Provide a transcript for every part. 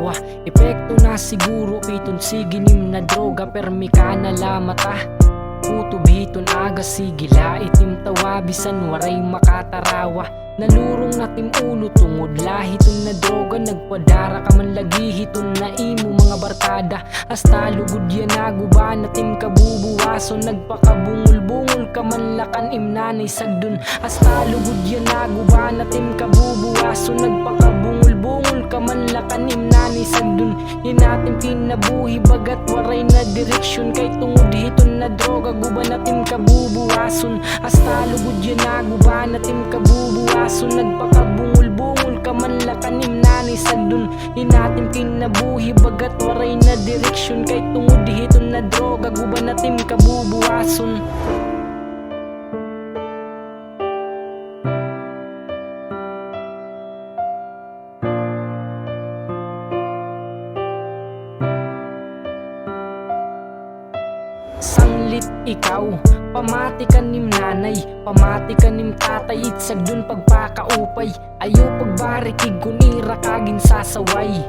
tarawa. Epekto na siguro iton siginim na droga, permi ka na lamata kutubiton aga sigila itim tawa bisan waray makatarawa. Nalurong natim ulo tungod lahiton na droga, nagpadara ka man lagi hiton na imo mga barkada. Hasta lugod yan naguba natim kabubuwaso, nagpakabungol-bungol ka man lakan imnanay sagdun. Hasta lugod yan naguba natim kabubuwaso, nagpakabungol-bungol ka man lakan imnanay sagdun. Yan natin kinabuhi bagat waray na direksyon, kay tungod hiton na droga guba natim kabubuwason. Hasta lugod yan naguba natim kabubuwason, nagpakabungol-bungol ka man lakanim nanay sagdun. Hinatim kinabuhi bagat waray na direksyon, kay tungod hiton na droga guba natim kabubuwason. Sanglit ikaw, pamati ka nim nanay, pamati ka nim tatay, itsag dun pagpakaupay. Ayaw pagbarikig kunira kagin sasaway,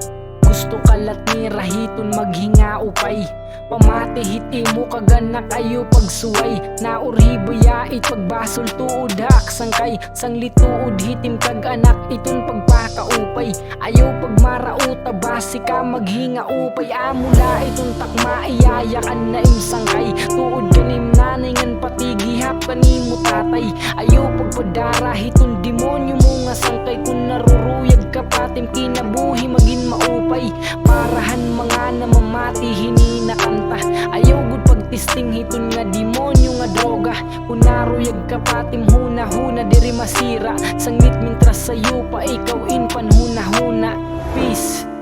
gusto kalat ni rahiton maghinga upay. Pamati hiti mo kaganak ayo pagsuway, naurhibaya it pagbasol tuod hak sangkay. Sanglit tuod hitim kag anak iton pagpakaupay. Ayaw pagmarauta basi ka maghinga upay, amula iton takma iyayakan na imsangkay. Tuod kanim nanay ngan patigihap kanimo tatay. Ayaw pagpadara hiton demonyo mo nga sangkay, kung naruruyag ka patim kinabuhi magin maupay. Parahan mga namamati hinina kanta, ayaw gud pagtisting hiton nga demonyo nga droga. Kung naruyag ka patim huna-huna diri masira, sanglit mintras sayo pa ikaw in panhuna-huna. Peace.